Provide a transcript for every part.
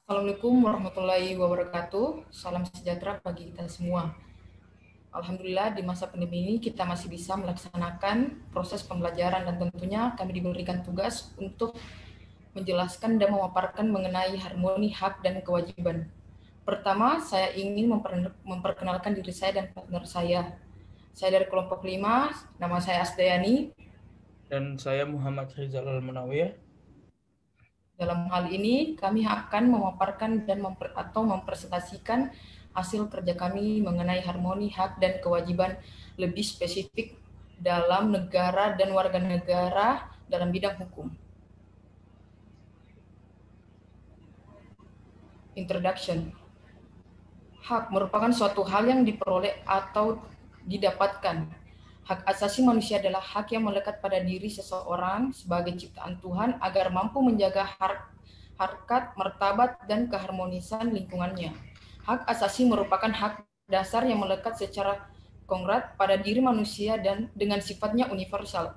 Assalamualaikum warahmatullahi wabarakatuh. Salam sejahtera bagi kita semua. Alhamdulillah di masa pandemi ini kita masih bisa melaksanakan proses pembelajaran dan tentunya kami diberikan tugas untuk menjelaskan dan memaparkan mengenai harmoni hak dan kewajiban. Pertama, saya ingin memperkenalkan diri saya dan partner saya. Saya dari kelompok 5, nama saya Asdayani. Dan saya Muhammad Rizal Al-Munawir. Dalam hal ini, kami akan memaparkan dan mempresentasikan hasil kerja kami mengenai harmoni hak dan kewajiban lebih spesifik dalam negara dan warga negara dalam bidang hukum. Introduction. Hak merupakan suatu hal yang diperoleh atau didapatkan. Hak asasi manusia adalah hak yang melekat pada diri seseorang sebagai ciptaan Tuhan agar mampu menjaga harkat, martabat, dan keharmonisan lingkungannya. Hak asasi merupakan hak dasar yang melekat secara konkret pada diri manusia dan dengan sifatnya universal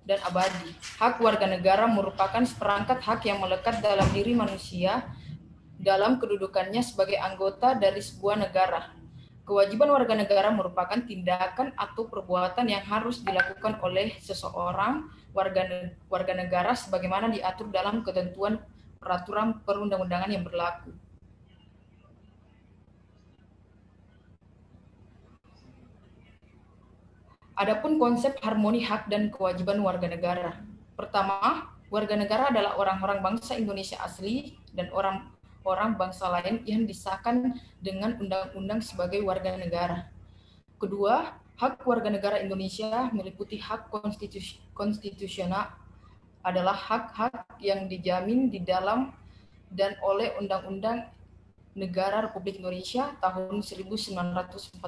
dan abadi. Hak warga negara merupakan seperangkat hak yang melekat dalam diri manusia dalam kedudukannya sebagai anggota dari sebuah negara. Kewajiban warga negara merupakan tindakan atau perbuatan yang harus dilakukan oleh seseorang warga negara sebagaimana diatur dalam ketentuan peraturan perundang-undangan yang berlaku. Adapun konsep harmoni hak dan kewajiban warga negara. Pertama, warga negara adalah orang-orang bangsa Indonesia asli dan orang bangsa lain yang disahkan dengan undang-undang sebagai warga negara. Kedua, hak warga negara Indonesia meliputi hak konstitusional adalah hak-hak yang dijamin di dalam dan oleh Undang-Undang Negara Republik Indonesia tahun 1945.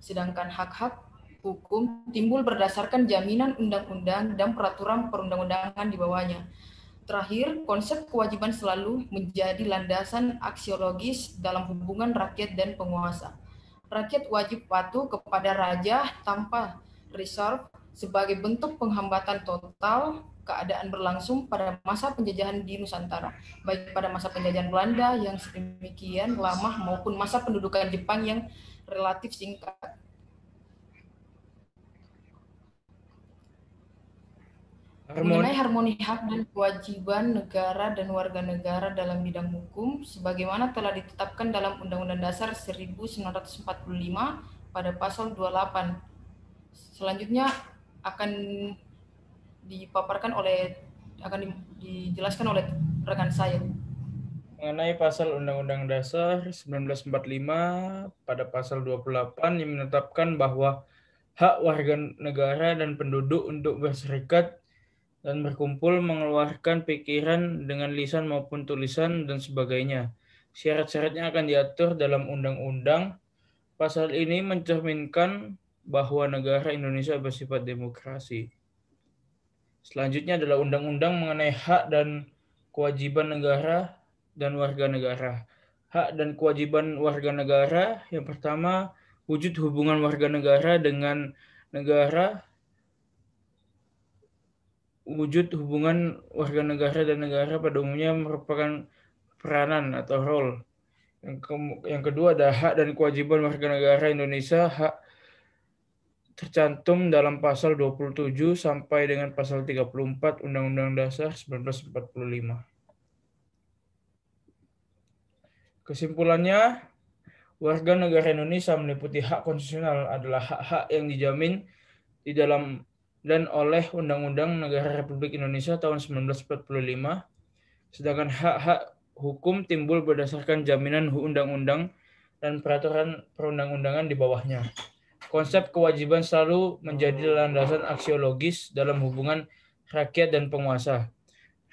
Sedangkan hak-hak hukum timbul berdasarkan jaminan undang-undang dan peraturan perundang-undangan di bawahnya. Terakhir, konsep kewajiban selalu menjadi landasan aksiologis dalam hubungan rakyat dan penguasa. Rakyat wajib patuh kepada raja tanpa reserve sebagai bentuk penghambatan total keadaan berlangsung pada masa penjajahan di Nusantara, baik pada masa penjajahan Belanda yang sedemikian lama maupun masa pendudukan Jepang yang relatif singkat. Mengenai Harmoni harmoni hak dan kewajiban negara dan warga negara dalam bidang hukum, sebagaimana telah ditetapkan dalam Undang-Undang Dasar 1945 pada pasal 28. Selanjutnya akan dijelaskan oleh rekan saya. mengenai pasal Undang-Undang Dasar 1945 pada pasal 28 yang menetapkan bahwa hak warga negara dan penduduk untuk berserikat dan berkumpul, mengeluarkan pikiran dengan lisan maupun tulisan dan sebagainya. Syarat-syaratnya akan diatur dalam undang-undang. Pasal ini mencerminkan bahwa negara Indonesia bersifat demokrasi. Selanjutnya adalah undang-undang mengenai hak dan kewajiban negara dan warga negara. Hak dan kewajiban warga negara, yang pertama, wujud hubungan warga negara dengan negara. Wujud hubungan warga negara dan negara pada umumnya merupakan peranan atau role. Yang kedua ada hak dan kewajiban warga negara Indonesia. Hak tercantum dalam pasal 27 sampai dengan pasal 34 Undang-Undang Dasar 1945. Kesimpulannya, warga negara Indonesia meliputi hak konstitusional adalah hak-hak yang dijamin di dalam dan oleh Undang-Undang Negara Republik Indonesia tahun 1945, sedangkan hak-hak hukum timbul berdasarkan jaminan undang-undang dan peraturan perundang-undangan di bawahnya. Konsep kewajiban selalu menjadi landasan aksiologis dalam hubungan rakyat dan penguasa.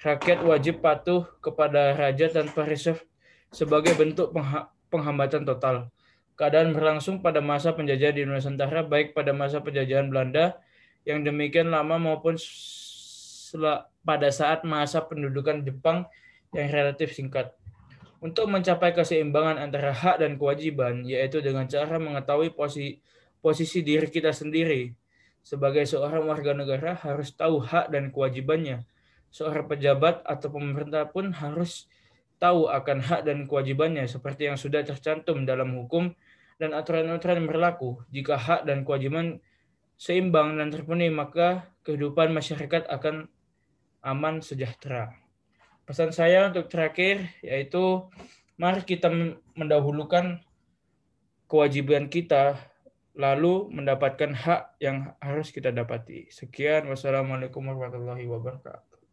Rakyat wajib patuh kepada raja tanpa reserve sebagai bentuk penghambatan total. Keadaan berlangsung pada masa penjajah di Nusantara, baik pada masa penjajahan Belanda yang demikian lama maupun pada saat masa pendudukan Jepang yang relatif singkat. Untuk mencapai keseimbangan antara hak dan kewajiban, yaitu dengan cara mengetahui posisi diri kita sendiri. Sebagai seorang warga negara harus tahu hak dan kewajibannya. Seorang pejabat atau pemerintah pun harus tahu akan hak dan kewajibannya seperti yang sudah tercantum dalam hukum dan aturan-aturan yang berlaku. Jika hak dan kewajiban seimbang dan terpenuhi, maka kehidupan masyarakat akan aman sejahtera. Pesan saya untuk terakhir yaitu mari kita mendahulukan kewajiban kita lalu mendapatkan hak yang harus kita dapati. Sekian, wassalamualaikum warahmatullahi wabarakatuh.